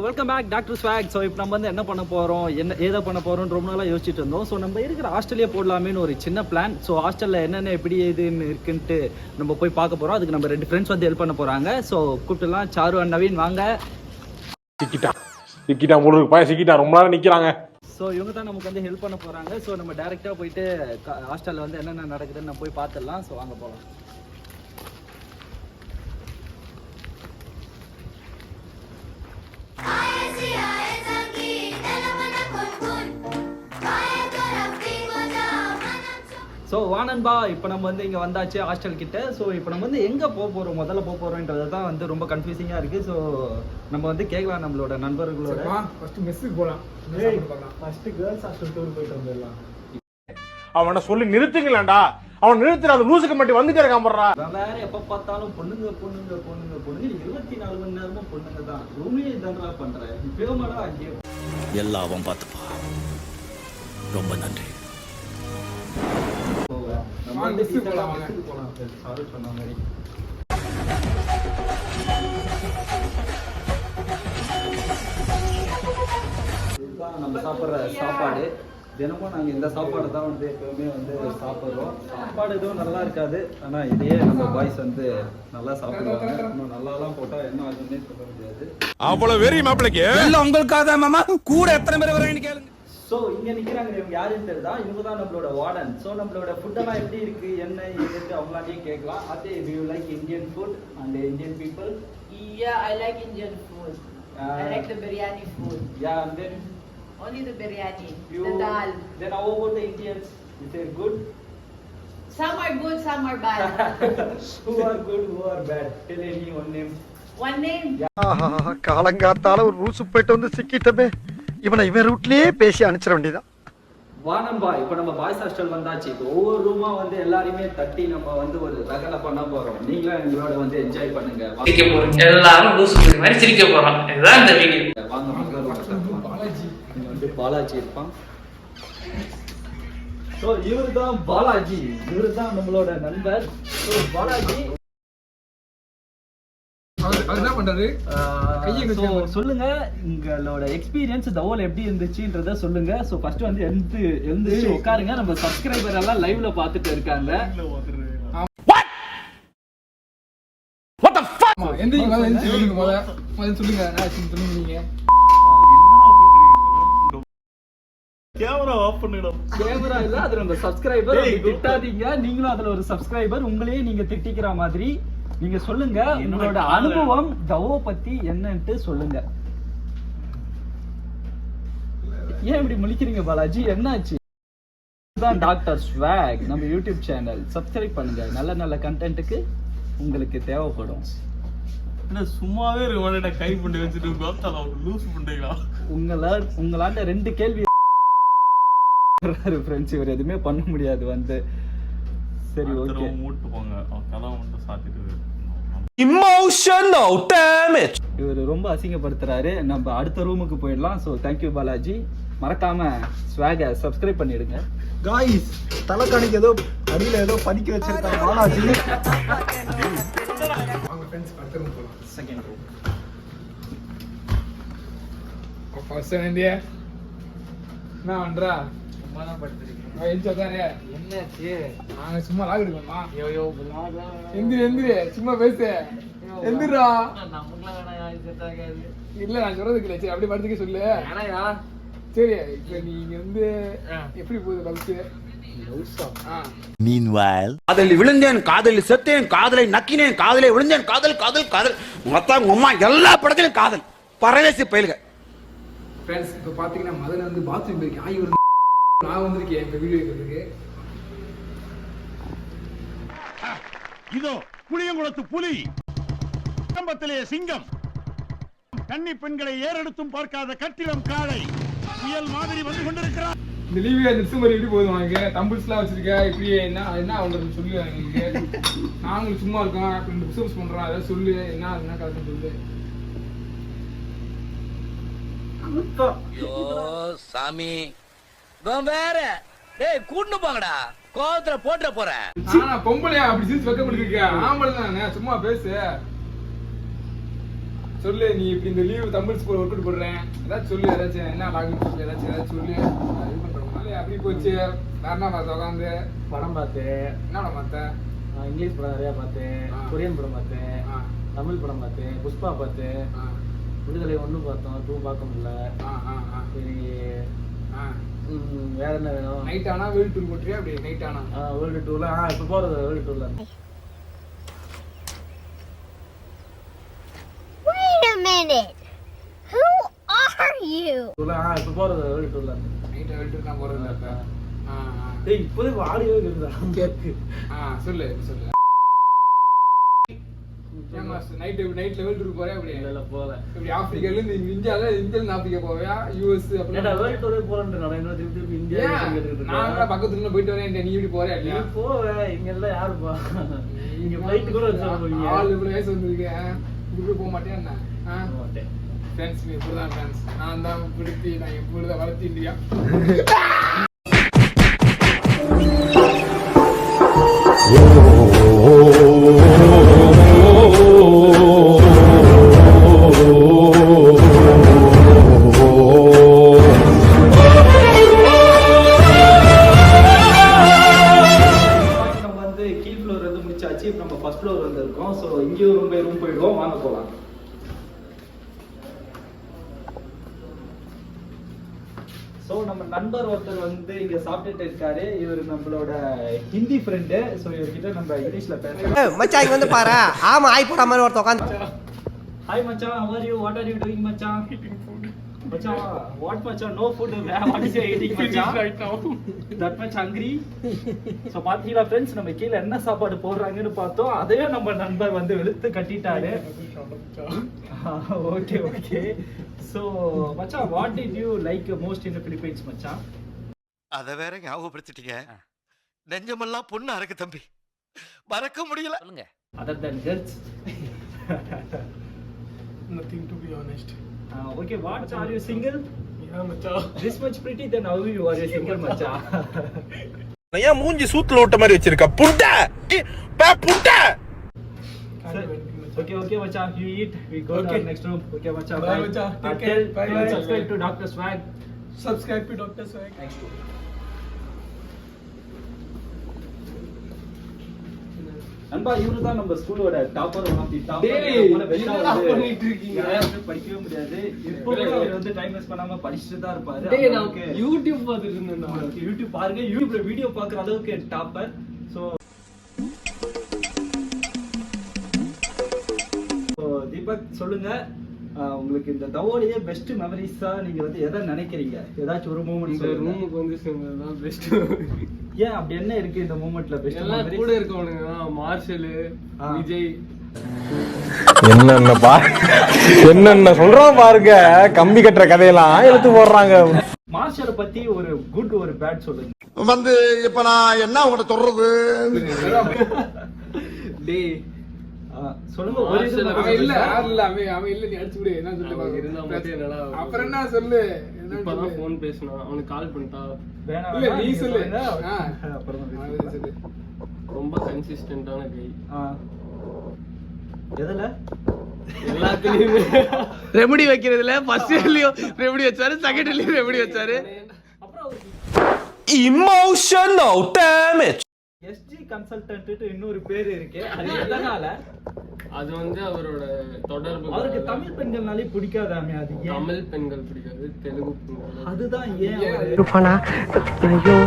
Welcome back doctor Swag. So இப்போ நம்ம வந்து என்ன பண்ண போகிறோம், ஏதோ பண்ண போகிறோம்னு ரொம்ப நாளாக யோசிச்சுட்டு இருந்தோம். ஸோ நம்ம இருக்கிற ஹாஸ்டல்லே போடலாமேன்னு ஒரு சின்ன பிளான். ஸோ ஹாஸ்டலில் என்னென்ன எப்படி எதுன்னு இருக்குன்ட்டு நம்ம போய் பார்க்க போகிறோம். அதுக்கு நம்ம 2 ஃப்ரெண்ட்ஸ் வந்து ஹெல்ப் பண்ண போகிறாங்க. ஸோ கூப்பிட்டுலாம் சாரு அண்ட் நவீன் வாங்க. சிக்கிட்டா முழுக்கு பையன் சிக்கிட்டா ரொம்ப நேரம் நிற்கிறாங்க. ஸோ இவங்க தான் நமக்கு வந்து ஹெல்ப் பண்ண போகிறாங்க. ஸோ நம்ம டேரெக்டாக போயிட்டு ஹாஸ்டலில் வந்து என்னென்ன நடக்குதுன்னு நம்ம போய் பார்த்துடலாம். ஸோ வாங்க போகலாம். ஸோ வானன்பா, இப்போ நம்ம வந்து இங்கே வந்தாச்சு ஹாஸ்டல் கிட்ட. ஸோ இப்போ நம்ம வந்து எங்கே போக போகிறோம், முதல்ல போக போகிறோன்றது தான் வந்து ரொம்ப கன்ஃபியூசிங்காக இருக்குது. ஸோ நம்ம வந்து கேட்கலாம் நம்மளோட நண்பர்களோட. ஃபஸ்ட்டு மெஸ்ஸுக்கு போகலாம். ஃபஸ்ட்டு கேர்ள்ஸ் ஹாஸ்டல் டூர் போயிட்டு வந்துடலாம். அவனை சொல்லி நிறுத்துங்களேன்டா. அவன் நிறுத்துற அந்த லூசுக்கு மட்டும் வந்துட்டே இருக்கான் போடுறா. வேற எப்போ பார்த்தாலும் பொண்ணுங்க பொண்ணுங்க பொண்ணுங்க பொண்ணுங்க 24 மணி நேரமும் பொண்ணுங்க தான். ரூம்லேயே இதன்றா பண்ணுறேன். இப்போமாடா அங்கே எல்லாம் அவன் பார்த்துப்பா. ரொம்ப நன்றி. நம்ம சாப்பிட்ற சாப்பாடு தினமும் நாங்கள் இந்த சாப்பாடு தான் வந்து எப்பவுமே வந்து சாப்பிட்றோம். சாப்பாடு எதுவும் நல்லா இருக்காது, ஆனால் இதையே நம்ம பாய்ஸ் வந்து நல்லா சாப்பிடுவாங்க. இன்னும் நல்லாலாம் போட்டால் என்ன ஆகுதுன்னே சொல்ல முடியாது. அவ்வளவு வெறி மாப்பிளைக்கு எல்லாம் உங்களுக்காக தான் மாமா. கூட எத்தனை பேர் வரீங்கன்னு கேளுங்க. ஸோ இங்கே நிற்கிறாங்க, இவங்க யாருன்னு தெரியுதா? இவங்க தான் நம்மளோட வார்டன். ஸோ நம்மளோட ஃபுட்டெல்லாம் எப்படி இருக்குது, என்ன ஏதுன்னு அவங்களாண்டையும் கேட்கலாம். அதே you like Indian food and Indian people? Yeah, I like Indian food. I like the biryani food. Yeah, and then Only the biryani, you, the dal. Then how about the Indians? Is they good? Some are good, some are bad. Who are good, who are bad? Tell any one name. One name? காலங்காத்தால ஒரு ரூசு போயிட்டு வந்து சிக்கிட்டமே. இவனை இவன் ரூட்லயே பேசி அனுப்பிச்சிட வேண்டியதான். வானம்பா, இப்போ நம்ம பாய்ஸ் ஹாஸ்டல் வந்தாச்சு. இப்போ ஒவ்வொரு ரூமா வந்து எல்லாரையுமே தட்டி நம்ம வந்து ஒரு ரகலை பண்ண போறோம். நீங்களும் எங்களோட வந்து என்ஜாய் பண்ணுங்க. சிரிக்க போறோம், எல்லாரும் லூசு மாதிரி சிரிக்க போறோம். இதுதான் இந்த வீடியோ. வாங்க பாலாஜி. இங்க வந்து பாலாஜி இருப்பான். ஸோ இவரு தான் பாலாஜி, இவரு தான் நம்மளோட நண்பர். ஸோ பாலாஜி என்ன பண்றாரு? சொல்லுங்க உங்களோட எக்ஸ்பீரியன்ஸ் இந்த ஹோல் எப்படி இருந்துச்சுன்றத சொல்லுங்க. சோ ஃபர்ஸ்ட் வந்து எழுந்து உட்காருங்க. நம்ம சப்ஸ்கிரைபர் எல்லாம் லைவ்ல பாத்துட்டு இருக்காங்க. சொல்லுங்க நீங்க. கேமரா இல்ல, அது நம்ம சப்ஸ்கிரைபர். திட்டாதீங்க, நீங்களும் அதுல ஒரு சப்ஸ்கிரைபர். உங்களையே நீங்க திட்டிக்கிற மாதிரி நீங்க சொல்லுங்க. உங்களோட அனுபவம் தவோ பத்தி என்னன்ட்டு சொல்லுங்க. ஏன் இப்படி முழிக்கிறீங்க பாலாஜி, என்னாச்சு? இதுதான் டாக்டர் ஸ்வாக், நம்ம யூடியூப் சேனல். சப்ஸ்கிரைப் பண்ணுங்க. நல்ல நல்ல கண்டென்ட்டுக்கு உங்களுக்கு தேவைப்படும். சும்மாவே கை பண்ணி வச்சுட்டு லூஸ் பண்றீங்களா? உங்களாண்ட 2 கேள்வி ஃப்ரெண்ட்ஸ். இவர் எதுவுமே பண்ண முடியாது வந்து. சரி, ஓகே, மூட்டு போங்க. கதவை மட்டும் சாத்திட்டு. Emotional damage. இவர் ரொம்ப அசிங்கப்படுத்துறாரு. நம்ம அடுத்த ரூமுக்கு போயிடலாம். So thank you Balaji. மறக்காம ஸ்வாக சப்ஸ்கிரைப் பண்ணிடுங்க. காய்ஸ், தலைக்காணிக்கு ஏதோ அடியில ஏதோ பதிக்க வச்சிருக்காங்க பாலாஜி. வாங்க ஃப்ரெண்ட்ஸ், அடுத்த ரூம் போலாம். Second room. ஃபர்ஸ்ட் இந்தியா என்ன பண்றா? சும்மா தான் படுத்துறீங்க. என்னாச்சு? நாங்க சும்மா லாக் எடுக்கணுமா? எந்திரி சும்மா பேசு. எந்திரா. இல்ல, நான் சொல்றதுக்கு இல்லை. சரி, அப்படியே படுத்துக்க சொல்லு. சரி, இப்ப நீங்க வந்து எப்படி போகுது லவ்ஸ்? மீன்வைல் காதலில் விழுந்தேன், காதலில் செத்தேன், காதலை நக்கினேன், காதலை விழுந்தேன், காதல் காதல் காதல் மொத்தம் அம்மா எல்லா படத்திலும் காதல். பரவேசி பயிலுங்க. ஃப்ரெண்ட்ஸ், இப்போ பாத்தீங்கன்னா மதுரை வந்து பாத்ரூம் போயிருக்கேன். ஆகி நான் வந்திருக்கேன் இந்த வீடியோ எடுக்கிறதுக்கு. இதோ புளியங்குளத்து புலி, குடும்பத்திலே சிங்கம், கன்னி பெண்களை ஏறெடுத்தும் பார்க்காத கட்டிடம் காளை, புயல் மாதிரி வந்து கொண்டிருக்கிறார். இந்த லீவு நிறுத்துமரி எப்படி போதும்? வாங்க டம்பிள்ஸ்லாம் வச்சிருக்க. இப்படி என்ன அவங்களுக்கு சொல்லு. எங்களுக்கு நாங்களும் சும்மா இருக்கோம், அப்படி பிசினஸ் பண்றோம். அதை சொல்லு, என்ன கதை சொல்லு. சாமி வேற கூட்டு போங்கடா, கோவத்துல போட்டுற போறேன். பொம்பளையா அப்படி சீஸ் வைக்க முடியிருக்க? ஆம்பளை தானே, சும்மா பேசு. சொல்லு நீ இப்படி இந்த leave Tamil school work out போடுறேன் ஏதாச்சும் சொல்லு ஏதாச்சும் என்ன லாகின் சொல்லு ஏதாச்சும் சொல்லு இது பண்றோம் அப்படி போச்சு வேற என்ன பார்த்து உட்காந்து படம் பார்த்தேன், என்ன படம் பார்த்தேன் இங்கிலீஷ் படம் நிறையா பார்த்தேன், கொரியன் படம் பார்த்தேன், தமிழ் படம் பார்த்தேன், புஷ்பா பார்த்தேன், விடுதலை 1 பார்த்தோம், 2 பார்க்க முடியல. சரி வேற என்ன வேணும்? நைட் ஆனா வேர்ல்டு டூர் போட்டுறியா அப்படி நைட் ஆனா வேர்ல்டு டூர்ல இப்போ போகிறது வேர்ல்டு டூர்ல. Wait a minute. Who are you? இப்போ போகிறது வேர்ல்டு டூர்ல. நைட் வேர்ல்டு டூர் நான் போறது இல்ல. டேய் இப்போதே ஆடியோ இருக்குதா கேக்கு. சொல்லு சொல்லு. ஏமா நைட் லெவல் டூர் போறியா அப்படி இல்ல போல. இப்படி ஆப்பிரிக்கால இருந்து இந்தியால ஆப்பிரிக்கா போவியா யூஎஸ் அப்படி ஏடா வேர்ல்டு டூர் போறேன்னு நான் இன்னும் திருப்பி இந்தியா கேக்குறேன். நான் பக்கத்துல போயிட்டு வரேன் நீ இப்படி போறியா நீ இல்லையா போவே இங்க எல்லாம் யாரு பா இங்க ஃளைட் கூட வச்சா போவீங்க. ஆள் இவ்வளவு வயசு வந்திருக்கேன் இப்படி போக மாட்டேன் என்ன மாட்டேன். ஃப்ரெண்ட்ஸ் நீ இப்படிதான் ஃப்ரெண்ட்ஸ் நான் தான் பிடிச்சி நான் எப்படிதான் வளர்த்தி இல்லையா நம்ம ஃபர்ஸ்ட் ஃப்ளோர் வந்திருக்கோம். ஸோ இங்கேயும் ரூம் போயிடுவோம். வாங்க போகலாம். ஸோ நம்ம நண்பர் ஒருத்தர் வந்து இங்க சாப்பிட்டுட்டு இருக்காரு. இவர் நம்மளோட ஹிந்தி ஃப்ரெண்டு. ஸோ இவர்கிட்ட நம்ம இங்கிலீஷ்ல பேசலாம். மச்சான் இங்க வந்து பாரு. ஆமா ஆய் போட மாதிரி ஒருத்த உட்காந்து. ஹாய் மச்சான், how are you? What are you doing மச்சான்? மச்சான் what மச்சான்? No food. What is you eating மச்சான்? right now that much hungry. So பாத்தீங்களா ஃப்ரெண்ட்ஸ், நம்ம கீழே என்ன சாப்பாடு போடுறாங்கன்னு பார்த்தோம். அதையே நம்ம நண்பர் வந்து வெளுத்து கட்டிட்டாரு. Okay okay. ஸோ மச்சான், what did you like most in the Philippines மச்சான்? அத வேற ஞாபகப்படுத்திட்டீங்க. நெஞ்சமெல்லாம் பொண்ணு அறக்கு தம்பி, மறக்க முடியல. சொல்லுங்க. Other than girls. nothing to be honest. Okay, what are you single? Yeah macha. This much pretty, then how you are a single macha? ஏன் மூஞ்சி சூத்துல விட்ட மாதிரி வச்சிருக்க புட்ட புட்ட. Okay macha, you eat, we go to our next room. Okay macha, Bye macha, take care. Bye macha. Subscribe to Dr. Swag. Subscribe to Dr. Swag. Next room. நண்பா, இவரு தான் நம்ம ஸ்கூலோட topper. One of the topper. என்ன பண்ணிட்டு இருக்கீங்க? படிக்கவே முடியாது. இப்போவே அவர் வந்து டைம் வேஸ்ட் பண்ணாம படிச்சிட்டு தான் இருப்பாரு. டேய் நான் யூடியூப் பார்த்துட்டு இருந்தேன். யூடியூப் பாருங்க. யூடியூப்ல வீடியோ பார்க்குற அளவுக்கு டாப்பர். ஸோ தீபக் சொல்லுங்க, உங்களுக்கு இந்த தவோலியே பெஸ்ட் மெமரிஸா நீங்க வந்து எதை நினைக்கிறீங்க? ஏதாச்சும் ஒரு மூமெண்ட் சொல்லுங்க. ரூமுக்கு வந்து சேர்ந்ததுதான் பெஸ்ட். ஏன் அப்படி என்ன இருக்கு இந்த மூமெண்ட்ல பெஸ்ட்? எல்லாம் கூட இருக்கவனுங்க தான். மார்ஷல், விஜய். என்னென்ன சொல்றான் பாருங்க. கம்பி கட்டுற கதையெல்லாம் எடுத்து போடுறாங்க. மார்ஷலை பத்தி ஒரு குட் ஒரு பேட் சொல்லுங்க. வந்து இப்ப நான் என்ன உங்களை சொல்றது? டேய் சொல்லுங்க. ஒரு இது அவன் இல்ல அவன் இல்ல நீ அடிச்சு விடு. என்ன சொல்லு அப்புறம் என்ன சொல்லு? இப்பதான் போன் பேசினா அவனுக்கு கால் பண்ணிட்டா. வேணாம் இல்ல நீ சொல்லு. அப்புறம் சொல்லு. ரொம்ப கன்சிஸ்டன்டான கை. எதுல எல்லாத்துலயுமே ரெமெடி வைக்கிறதுல ஃபர்ஸ்ட் இயர்லயும் ரெமெடி வச்சாரு, செகண்ட் இயர்லயும் ரெமெடி வச்சாரு. Emotional damage. எஸ்ஜி கன்சல்டன்ட் இன்னொரு பேர் இருக்கு. அது எதனால? அது வந்து அவரோட தொடர்பு. அவருக்கு தமிழ் பெண்கள்னாலே பிடிக்காதாமே. அது ஏன்? தமிழ் பெண்கள் பிடிக்காது, தெலுங்கு பெண்கள். அதுதான் ஏன்? ஐயோ